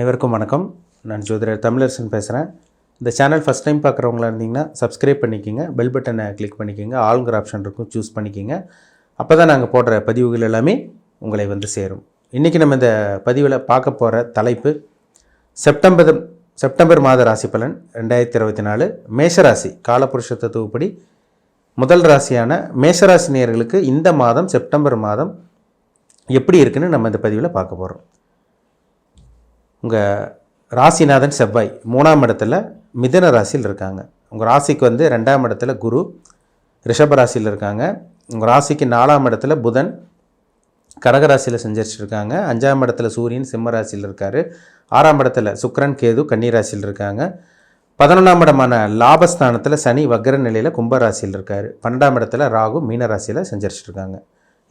அனைவருக்கும் வணக்கம். நான் ஜோதிடர் தமிழரசன் பேசுகிறேன். இந்த சேனல் ஃபஸ்ட் டைம் பார்க்குறவங்களா இருந்தீங்கன்னா சப்ஸ்கிரைப் பண்ணிக்கோங்க, பெல் பட்டனை கிளிக் பண்ணிக்கோங்க, ஆளுங்கிற ஆப்ஷன் இருக்கும் சூஸ் பண்ணிக்கோங்க. அப்போ தான் நாங்கள் போடுற பதிவுகள் எல்லாமே உங்களை வந்து சேரும். இன்றைக்கி நம்ம இந்த பதிவில் பார்க்க போகிற தலைப்பு செப்டம்பர் மாத ராசி பலன் 2024 மேஷராசி காலபுருஷ தத்துவப்படி முதல் ராசியான மேஷராசி நேயர்களுக்கு இந்த மாதம் செப்டம்பர் மாதம் எப்படி இருக்குன்னு நம்ம இந்த பதிவில் பார்க்க போகிறோம். உங்கள் ராசிநாதன் செவ்வாய் 3ஆம் இடத்துல மிதுன ராசியில் இருக்காங்க. உங்கள் ராசிக்கு வந்து 2ஆம் இடத்துல குரு ரிஷப ராசியில் இருக்காங்க. உங்கள் ராசிக்கு 4ஆம் இடத்துல புதன் கடகராசியில் செஞ்சிருக்காங்க. 5ஆம் இடத்துல சூரியன் சிம்ம ராசியில் இருக்கார். 6ஆம் இடத்துல சுக்கிரன் கேது கன்னி ராசியில் இருக்காங்க. 11ஆம் இடமான லாபஸ்தானத்தில் சனி வக்ர நிலையில் கும்பராசியில் இருக்கார். 12ஆம் இடத்துல ராகு மீன ராசியில் செஞ்சிருக்காங்க.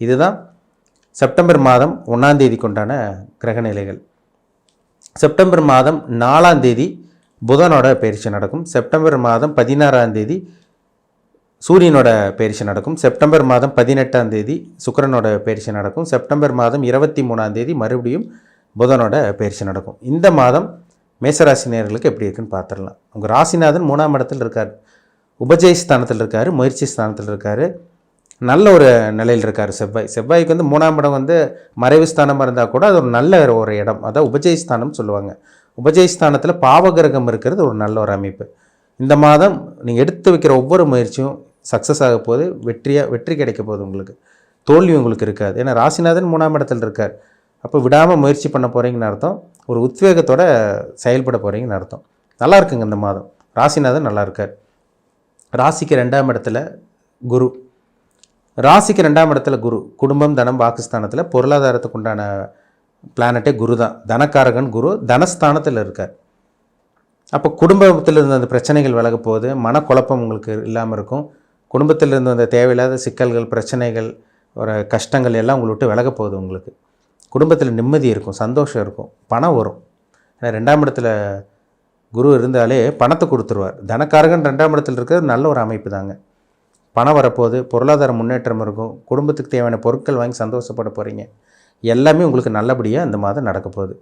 இதுதான் செப்டம்பர் மாதம் 1ஆம் தேதி கொண்டான கிரகநிலைகள். செப்டம்பர் மாதம் 4ஆம் தேதி புதனோட பயிற்சி நடக்கும். செப்டம்பர் மாதம் 16ஆம் தேதி சூரியனோட பயிற்சி நடக்கும். செப்டம்பர் மாதம் 18ஆம் தேதி சுக்கிரனோட பயிற்சி நடக்கும். செப்டம்பர் மாதம் 23ஆம் தேதி மறுபடியும் புதனோட பயிற்சி நடக்கும். இந்த மாதம் மேசராசி நேயர்களுக்கு எப்படி இருக்குன்னு பார்த்துடலாம். உங்கள் ராசிநாதன் 3ஆம் இடத்தில் இருக்கார், உபஜய ஸ்தானத்தில் இருக்கார், முயற்சி ஸ்தானத்தில் இருக்கார், நல்ல ஒரு நிலையில் இருக்கார். செவ்வாய்க்கு வந்து 3ஆம் இடம் வந்து மறைவு ஸ்தானமாக இருந்தால் கூட அது ஒரு நல்ல ஒரு இடம், அதான் உபஜய ஸ்தானம் சொல்லுவாங்க. உபஜய ஸ்தானத்தில் பாவகிரகம் இருக்கிறது ஒரு நல்ல ஒரு அமைப்பு. இந்த மாதம் நீங்கள் எடுத்து வைக்கிற ஒவ்வொரு முயற்சியும் சக்ஸஸ் ஆக போது, வெற்றி கிடைக்க போகுது. உங்களுக்கு தோல்வி உங்களுக்கு இருக்காது. ஏன்னா ராசிநாதன் 3ஆம் இடத்தில் இருக்கார். அப்போ விடாமல் முயற்சி பண்ண போகிறீங்கன்னு அர்த்தம், ஒரு உத்வேகத்தோடு செயல்பட போகிறீங்கன்னு அர்த்தம். நல்லா இருக்குங்க இந்த மாதம். ராசிநாதன் நல்லா இருக்கார். ராசிக்கு 2ஆம் இடத்துல குரு, ராசிக்கு 2ஆம் இடத்துல குரு குடும்பம் தனம் வாக்குஸ்தானத்தில் பொருளாதாரத்துக்கு உண்டான பிளானட்டே குரு தான். தனக்காரகன் குரு தனஸ்தானத்தில் இருக்கார். அப்போ குடும்பத்தில் இருந்த அந்த பிரச்சனைகள் விலக போகுது, மனக்குழப்பம் உங்களுக்கு இல்லாமல் இருக்கும். குடும்பத்தில் இருந்த அந்த தேவையில்லாத சிக்கல்கள் பிரச்சனைகள் ஒரு கஷ்டங்கள் எல்லாம் உங்களை விட்டு விலக போகுது. உங்களுக்கு குடும்பத்தில் நிம்மதி இருக்கும், சந்தோஷம் இருக்கும், பணம் வரும். ஏன்னா 2ஆம் இடத்துல குரு இருந்தாலே பணத்தை கொடுத்துருவார். தனக்காரகன் 2ஆம் இடத்துல இருக்கிறது நல்ல ஒரு அமைப்பு தாங்க. பணம் வரப்போகுது, பொருளாதார முன்னேற்றம் இருக்கும், குடும்பத்துக்கு தேவையான பொருட்கள் வாங்கி சந்தோஷப்பட போகிறீங்க. எல்லாமே உங்களுக்கு நல்லபடியாக இந்த மாதம் நடக்க போகுது.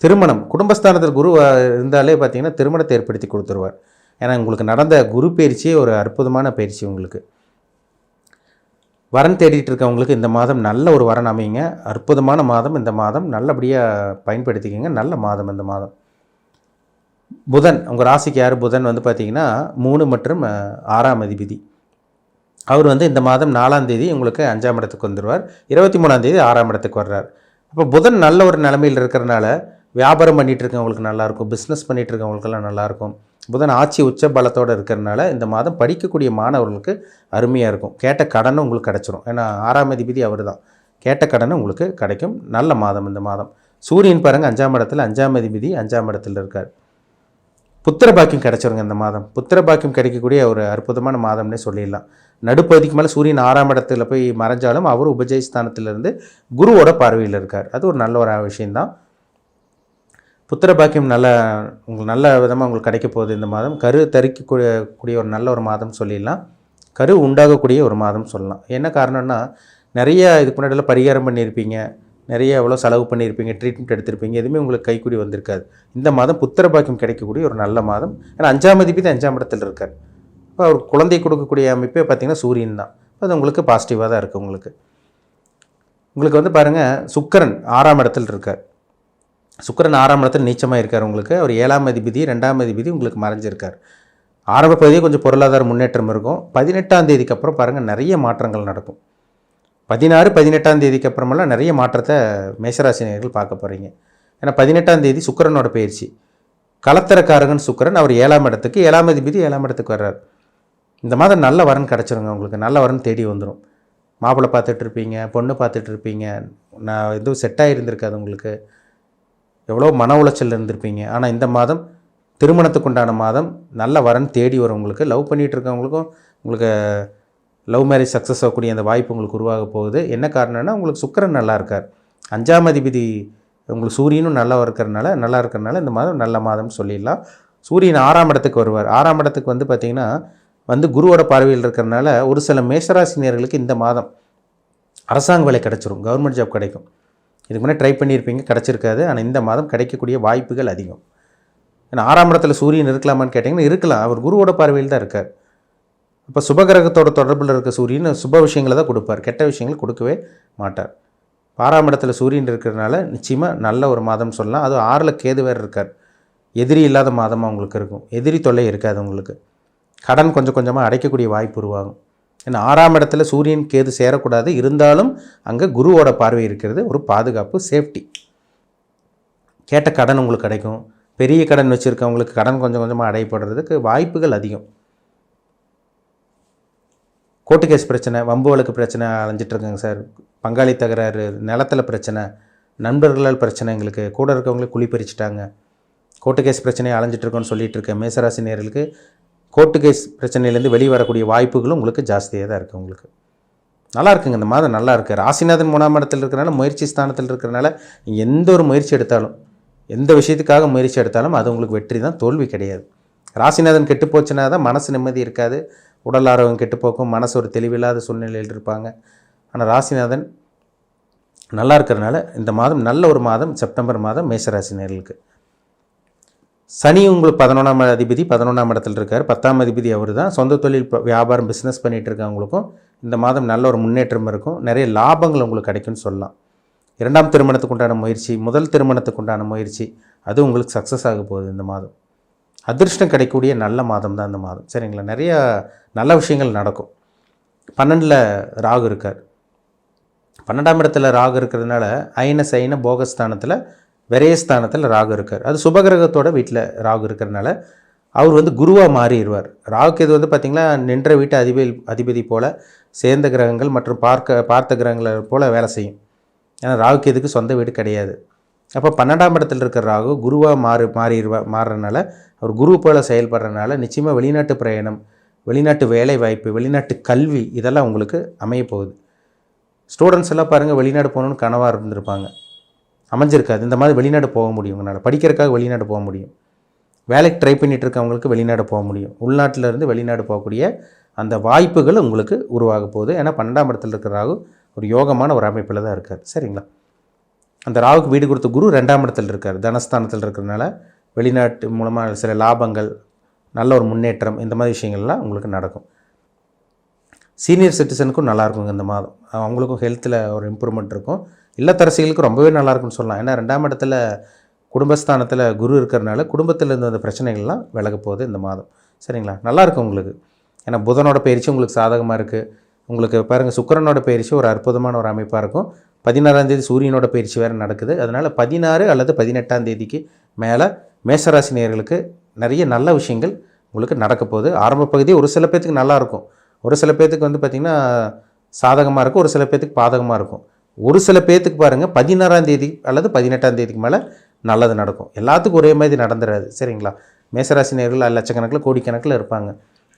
திருமணம் குடும்பஸ்தானத்தில் குரு இருந்தாலே பார்த்தீங்கன்னா திருமணத்தை ஏற்படுத்தி கொடுத்துருவார். ஏன்னா உங்களுக்கு நடந்த குரு பயிற்சியே ஒரு அற்புதமான பயிற்சி. உங்களுக்கு வரன் தேடிட்டு இருக்கவங்களுக்கு இந்த மாதம் நல்ல ஒரு வரன் அமையுங்க. அற்புதமான மாதம் இந்த மாதம், நல்லபடியாக பயன்படுத்திக்கங்க. நல்ல மாதம் இந்த மாதம். புதன் உங்கள் ராசிக்கு யார்? புதன் வந்து பார்த்திங்கன்னா 3 மற்றும் 6ஆம் அதிபதி. அவர் வந்து இந்த மாதம் 4ஆம் தேதி உங்களுக்கு 5ஆம் இடத்துக்கு வந்துடுவார். 23ஆம் தேதி 6ஆம் இடத்துக்கு வர்றார். அப்போ புதன் நல்ல ஒரு நிலைமையில் இருக்கிறனால வியாபாரம் பண்ணிகிட்டு இருக்கவங்களுக்கு நல்லாயிருக்கும், பிஸ்னஸ் பண்ணிகிட்டு இருக்கவங்களுக்கெல்லாம் நல்லாயிருக்கும். புதன் ஆட்சி உச்ச பலத்தோடு இருக்கிறனால இந்த மாதம் படிக்கக்கூடிய மாணவர்களுக்கு அருமையாக இருக்கும். கேட்ட கடனும் உங்களுக்கு கிடச்சிரும். ஏன்னா 6ஆம் அதிபதி அவர் தான். கேட்ட கடனும் உங்களுக்கு கிடைக்கும். நல்ல மாதம் இந்த மாதம். சூரியன் பாருங்கள் 5ஆம் இடத்துல, 5ஆம் அதிபதி 5ஆம் இடத்துல இருக்கார். புத்திர பாக்கியம் கிடச்சிருங்க இந்த மாதம். புத்திர பாக்கியம் கிடைக்கக்கூடிய ஒரு அற்புதமான மாதம்னே சொல்லிடலாம். நடுப்பகுதிக்கு மேலே சூரியன் 6ஆம் இடத்துல போய் மறைஞ்சாலும் அவர் உபஜய ஸ்தானத்திலிருந்து குருவோட பார்வையில் இருக்கார். அது ஒரு நல்ல ஒரு விஷயந்தான். புத்திர பாக்கியம் உங்களுக்கு நல்ல விதமாக உங்களுக்கு கிடைக்க போகுது இந்த மாதம். கரு தரிக்கக்கூடிய ஒரு நல்ல ஒரு மாதம் சொல்லிடலாம். கரு உண்டாகக்கூடிய ஒரு மாதம் சொல்லலாம். என்ன காரணம்னா நிறைய இதுக்கு முன்னாடியெல்லாம் பரிகாரம் பண்ணியிருப்பீங்க, நிறைய எவ்வளோ செலவு பண்ணியிருப்பீங்க, ட்ரீட்மெண்ட் எடுத்திருப்பீங்க, எதுவுமே உங்களுக்கு கைக்கூடி வந்திருக்காது. இந்த மாதம் புத்திர பாக்கியம் கிடைக்கக்கூடிய ஒரு நல்ல மாதம். ஏன்னா 5ஆம் அதிபதி 5ஆம் இடத்துல இருக்கார். இப்போ அவர் குழந்தை கொடுக்கக்கூடிய அமைப்பே பார்த்திங்கன்னா சூரியன் தான். அது உங்களுக்கு பாசிட்டிவாக தான் இருக்குது. உங்களுக்கு வந்து பாருங்கள் சுக்கிரன் 6ஆம் இடத்துல இருக்கார். சுக்கிரன் 6ஆம் இடத்துல நீச்சமாக இருக்கார். உங்களுக்கு அவர் 7ஆம் அதிபதி 2ஆம் அதிபதி உங்களுக்கு மறைஞ்சிருக்கார். ஆரம்ப பகுதியே கொஞ்சம் பொருளாதார முன்னேற்றம் இருக்கும். 18ஆம் தேதிக்கு அப்புறம் பாருங்கள் நிறைய மாற்றங்கள் நடக்கும். 16, 18ஆம் தேதிக்கு அப்புறமெல்லாம் நிறைய மாற்றத்தை மேஷராசினியர்கள் பார்க்க போகிறீங்க. ஏன்னா 18ஆம் தேதி சுக்கிரனோட பயிற்சி. கலத்தரக்காரகன் சுக்கிரன் அவர் 7ஆம் இடத்துக்கு, 7ஆம் அதிபதி 7ஆம் இடத்துக்கு வர்றார். இந்த மாதம் நல்ல வரன் கிடச்சிருங்க. உங்களுக்கு நல்ல வரன் தேடி வந்துடும். மாப்பிள்ளை பார்த்துட்டு இருப்பீங்க, பொண்ணு பார்த்துட்டு இருப்பீங்க, நான் எதுவும் செட்டாக இருந்திருக்காது. உங்களுக்கு எவ்வளோ மன உளைச்சல் இருந்திருப்பீங்க. ஆனால் இந்த மாதம் திருமணத்துக்கு உண்டான மாதம். நல்ல வரன் தேடி வரும். உங்களுக்கு லவ் பண்ணிகிட்டு இருக்கவங்களுக்கும் உங்களுக்கு லவ் மேரேஜ் சக்ஸஸ் ஆகக்கூடிய அந்த வாய்ப்பு உங்களுக்கு உருவாக போகுது. என்ன காரணம்னா உங்களுக்கு சுக்கிரன் நல்லா இருக்கார். 5ஆம் அதிபதி உங்களுக்கு சூரியனும் நல்லா இருக்கிறனால இந்த மாதம் நல்ல மாதம்னு சொல்லிடலாம். சூரியன் 6ஆம் இடத்துக்கு வருவார். 6ஆம் இடத்துக்கு வந்து பார்த்திங்கன்னா குருவோட பார்வையில் இருக்கிறனால ஒரு சில மேஷராசினியர்களுக்கு இந்த மாதம் அரசாங்க வேலை கிடச்சிரும், கவர்மெண்ட் ஜாப் கிடைக்கும். இதுக்கு முன்னாடி ட்ரை பண்ணியிருப்பீங்க, கிடச்சிருக்காது. ஆனால் இந்த மாதம் கிடைக்கக்கூடிய வாய்ப்புகள் அதிகம். ஏன்னா 6ஆம் இடத்துல சூரியன் இருக்கலாமான்னு கேட்டிங்கன்னா இருக்கலாம். அவர் குருவோட பார்வையில் தான் இருக்கார். இப்போ சுபகிரகத்தோட தொடர்பில் இருக்க சூரியன் சுப விஷயங்களை தான் கொடுப்பார், கெட்ட விஷயங்கள் கொடுக்கவே மாட்டார். 6ஆம் இடத்துல சூரியன் இருக்கிறதுனால நிச்சயமாக நல்ல ஒரு மாதம் சொல்லலாம். அதுவும் 6ல் கேது வேறு இருக்கார். எதிரி இல்லாத மாதமாக உங்களுக்கு இருக்கும். எதிரி தொல்லை இருக்காது உங்களுக்கு. கடன் கொஞ்சம் கொஞ்சமாக அடைக்கக்கூடிய வாய்ப்பு உருவாகும். ஏன்னா 6ஆம் இடத்துல சூரியன் கேது சேரக்கூடாது, இருந்தாலும் அங்கே குருவோட பார்வை இருக்கிறது ஒரு பாதுகாப்பு, சேஃப்டி. கேட்ட கடன் உங்களுக்கு கிடைக்கும். பெரிய கடன் வச்சுருக்கவங்களுக்கு கடன் கொஞ்சம் கொஞ்சமாக அடையப்படுறதுக்கு வாய்ப்புகள் அதிகம். கோர்ட்டு கேஸ் பிரச்சனை, வம்பு வழக்கு பிரச்சனை அலைஞ்சிட்ருக்கேங்க சார், பங்காளி தகராறு, நிலத்தில் பிரச்சனை, நண்பர்களால் பிரச்சனை, எங்களுக்கு கூட இருக்கவங்களுக்கு குழி பறிச்சிட்டாங்க, கோர்ட்டு கேஸ் பிரச்சனையை அலைஞ்சிட்ருக்கோன்னு சொல்லிகிட்டு இருக்கேன் மேசராசி நேயர்களுக்கு கோர்ட்டு கேஸ் பிரச்சனையிலேருந்து வெளியே வரக்கூடிய வாய்ப்புகளும் உங்களுக்கு ஜாஸ்தியாக தான் இருக்குது. உங்களுக்கு நல்லா இருக்குங்க, இந்த மாதம் நல்லா இருக்குது. ராசிநாதன் 3ஆம் இடத்தில் இருக்கிறனால, முயற்சி ஸ்தானத்தில் இருக்கிறனால எந்த ஒரு முயற்சி எடுத்தாலும், எந்த விஷயத்துக்காக முயற்சி எடுத்தாலும் அது உங்களுக்கு வெற்றி தான், தோல்வி கிடையாது. ராசிநாதன் கெட்டு போச்சுன்னா தான் மனசு நிம்மதி இருக்காது, உடல் ஆரோக்கியம் கெட்டுப்போக்கும், மனசு ஒரு தெளிவில்லாத சூழ்நிலையில் இருப்பாங்க. ஆனால் ராசிநாதன் நல்லா இருக்கிறனால இந்த மாதம் நல்ல ஒரு மாதம், செப்டம்பர் மாதம் மேசராசி நேயர்களுக்கு. சனி உங்களுக்கு 11ஆம் அதிபதி, 11ஆம் இடத்துல இருக்கார். 10ஆம் அதிபதி அவர் தான். சொந்த தொழில் வியாபாரம் பிஸ்னஸ் பண்ணிகிட்டு இருக்கவங்களுக்கும் இந்த மாதம் நல்ல ஒரு முன்னேற்றம் இருக்கும். நிறைய லாபங்கள் உங்களுக்கு கிடைக்கும்னு சொல்லலாம். 2ஆம் திருமணத்துக்கு உண்டான முயற்சி, முதல் திருமணத்துக்கு உண்டான முயற்சி, அது உங்களுக்கு சக்ஸஸ் ஆக போகுது இந்த மாதம். அதிர்ஷ்டம் கிடைக்கக்கூடிய நல்ல மாதம் தான் இந்த மாதம். சரிங்களா? நிறைய நல்ல விஷயங்கள் நடக்கும். 12ல் ராகு இருக்கார். 12ஆம் இடத்துல ராகு இருக்கிறதுனால ஐன போகஸ்தானத்தில் விரயஸ்தானத்தில் ராகு இருக்கார். அது சுபகிரகத்தோட வீட்டில் ராகு இருக்கிறதுனால அவர் குருவாக மாறிடுவார். ராகுக்கு இது பார்த்திங்கன்னா நின்ற வீட்டு அதிபதி போல் சேர்ந்த கிரகங்கள் மற்றும் பார்த்த கிரகங்களை போல் வேலை செய்யும். ஏன்னா ராகுக்கு எதுக்கு சொந்த வீடு கிடையாது. அப்போ 12ஆம் இடத்துல இருக்கிற ராகு குருவாக மாறுறதுனால அவர் குரு போல் செயல்படுறதுனால நிச்சயமாக வெளிநாட்டு பிரயாணம், வெளிநாட்டு வேலை வாய்ப்பு, வெளிநாட்டு கல்வி இதெல்லாம் உங்களுக்கு அமைய போகுது. ஸ்டூடெண்ட்ஸ் எல்லாம் பாருங்கள், வெளிநாடு போகணுன்னு கனவாக இருந்திருப்பாங்க, அமைஞ்சிருக்காது. இந்த மாதிரி வெளிநாடு போக முடியும், உங்களால் படிக்கிறதுக்காக வெளிநாடு போக முடியும், வேலைக்கு ட்ரை பண்ணிகிட்டு இருக்கவங்களுக்கு வெளிநாடு போக முடியும், உள்நாட்டிலேருந்து வெளிநாடு போகக்கூடிய அந்த வாய்ப்புகள் உங்களுக்கு உருவாக போகுது. ஏன்னா 12ஆம் இடத்துல இருக்கிற ராகு ஒரு யோகமான ஒரு அமைப்பில் தான் இருக்கார். சரிங்களா? அந்த ராகுக்கு வீடு கொடுத்த குரு 2ஆம் இடத்துல இருக்கார், தனஸ்தானத்தில் இருக்கிறதுனால வெளிநாட்டு மூலமாக சில லாபங்கள், நல்ல ஒரு முன்னேற்றம், இந்த மாதிரி விஷயங்கள்லாம் உங்களுக்கு நடக்கும். சீனியர் சிட்டிசனுக்கும் நல்லாயிருக்குங்க இந்த மாதம். அவங்களுக்கும் ஹெல்த்தில் ஒரு இம்ப்ரூவ்மெண்ட் இருக்கும். இல்லத்தரசிகளுக்கு ரொம்பவே நல்லாயிருக்குன்னு சொல்லலாம். ஏன்னா 2ஆம் இடத்துல குடும்பஸ்தானத்தில் குரு இருக்கிறனால குடும்பத்தில் இருந்த அந்த பிரச்சனைகள்லாம் விலக போகுது இந்த மாதம். சரிங்களா? நல்லாயிருக்கும் உங்களுக்கு. ஏன்னா புதனோட பயிற்சி உங்களுக்கு சாதகமாக இருக்குது. உங்களுக்கு பாருங்கள், சுக்கிரனோட பயிற்சி ஒரு அற்புதமான ஒரு அமைப்பாக இருக்கும். 16ஆம் தேதி சூரியனோட பயிற்சி வேறு நடக்குது. அதனால் 16 அல்லது 18ஆம் தேதிக்கு மேலே மேசராசி நேயர்களுக்கு நிறைய நல்ல விஷயங்கள் உங்களுக்கு நடக்க போகுது. ஆரம்ப பகுதி ஒரு சில பேர்த்துக்கு நல்லாயிருக்கும், ஒரு சில பேர்த்துக்கு பார்த்திங்கன்னா சாதகமாக இருக்கும், ஒரு சில பேர்த்துக்கு பாதகமாக இருக்கும். ஒரு சில பேர்த்துக்கு பாருங்கள் 16ஆம் தேதி அல்லது 18ஆம் தேதிக்கு மேலே நல்லது நடக்கும். எல்லாத்துக்கும் ஒரே மாதிரி நடந்துடாது. சரிங்களா? மேசராசி நேயர்கள் லட்சக்கணக்கில் கோடிக்கணக்கில் இருப்பாங்க.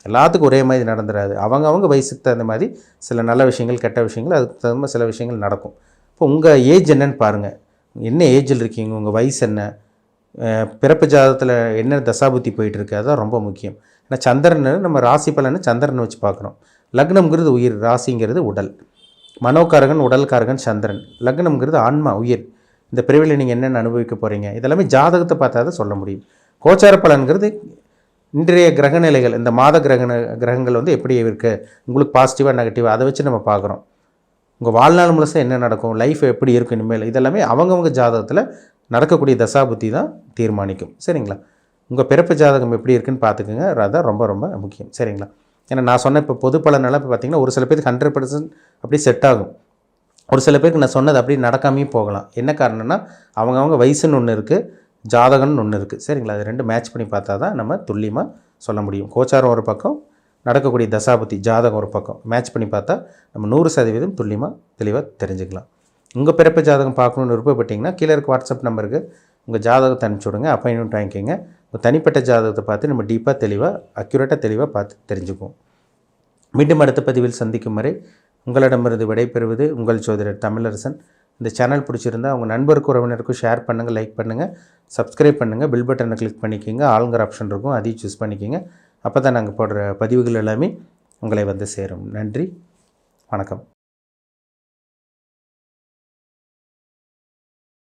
எல்லாத்துக்கும் ஒரே மாதிரி நடந்துடாது. அவங்க வயசுக்கு தகுந்த மாதிரி சில நல்ல விஷயங்கள், கெட்ட விஷயங்கள், அதுக்கு தகுந்த சில விஷயங்கள் நடக்கும். இப்போ உங்கள் ஏஜ் என்னன்னு பாருங்கள், என்ன ஏஜில் இருக்கீங்க, உங்கள் வயசு என்ன, பிறப்பு ஜாதகத்தில் என்ன தசாபுத்தி போயிட்டுருக்கு, அதுதான் ரொம்ப முக்கியம். ஏன்னா சந்திரன் நம்ம ராசி பலனை சந்திரன் வச்சு பார்க்குறோம். லக்னம்ங்கிறது உயிர், ராசிங்கிறது உடல். மனோகாரகன், உடல்காரகன் சந்திரன். லக்னம்ங்கிறது ஆன்மா, உயிர். இந்த பிரிவில் நீங்கள் என்னென்ன அனுபவிக்க போகிறீங்க இதெல்லாமே ஜாதகத்தை பார்த்தா தான் சொல்ல முடியும். கோச்சார பலன்கிறது இன்றைய கிரகநிலைகள், இந்த மாத கிரகங்கள் எப்படி இருக்குது, உங்களுக்கு பாசிட்டிவாக நெகட்டிவாக, அதை வச்சு நம்ம பார்க்குறோம். உங்கள் வாழ்நாள் முழுசாக என்ன நடக்கும், லைஃப் எப்படி இருக்கும் இனிமேல், இதெல்லாமே அவங்கவுங்க ஜாதகத்தில் நடக்கக்கூடிய தசாபுத்தி தான் தீர்மானிக்கும். சரிங்களா? உங்கள் பிறப்பு ஜாதகம் எப்படி இருக்குன்னு பார்த்துக்குங்க, அதான் ரொம்ப ரொம்ப முக்கியம். சரிங்களா? ஏன்னா நான் சொன்ன இப்போ பொது பலனெல்லாம் இப்போ பார்த்திங்கன்னா ஒரு சில பேருக்கு 100% அப்படி செட் ஆகும், ஒரு சில பேருக்கு நான் சொன்னது அப்படி நடக்காமையும் போகலாம். என்ன காரணம்னா அவங்கவுங்க வயசுன்னு ஒன்று இருக்குது, ஜாதகம்னு ஒன்று இருக்குது. சரிங்களா? அது ரெண்டு மேட்ச் பண்ணி பார்த்தா தான் நம்ம துல்லியமாக சொல்ல முடியும். கோச்சாரம் ஒரு பக்கம், நடக்கக்கூடிய தசாபுத்தி ஜாதகம் ஒரு பக்கம், மேட்ச் பண்ணி பார்த்தா நம்ம 100% துல்லியமாக தெளிவாக தெரிஞ்சுக்கலாம். உங்கள் பிறப்பு ஜாதகம் பார்க்கணுன்னு விருப்பப்பட்டிங்கன்னா கீழே இருக்க வாட்ஸ்அப் நம்பருக்கு உங்கள் ஜாதகத்தை அனுப்பிச்சி விடுங்க, அப்பாயின்மெண்ட் வாங்கிக்கோங்க. உங்கள் தனிப்பட்ட ஜாதகத்தை பார்த்து நம்ம டீப்பாக தெளிவாக அக்யூரேட்டாக தெளிவாக பார்த்து தெரிஞ்சுக்குவோம். மீண்டும் அடுத்த பதிவில் சந்திக்கும் வரை உங்களிடமிருந்து விடைபெறுவது உங்கள் ஜோதிடர் தமிழரசன். இந்த சேனல் பிடிச்சிருந்தால் உங்கள் நண்பருக்கும் உறவினருக்கும் ஷேர் பண்ணுங்கள், லைக் பண்ணுங்கள், சப்ஸ்கிரைப் பண்ணுங்கள், பில் பட்டனை கிளிக் பண்ணிக்கோங்க, ஆளுங்கிற ஆப்ஷன் இருக்கும், அதையும் சூஸ் பண்ணிக்கோங்க. அப்போ தான் நாங்கள் போடுற பதிவுகள் எல்லாமே உங்களை சேரும். நன்றி, வணக்கம்.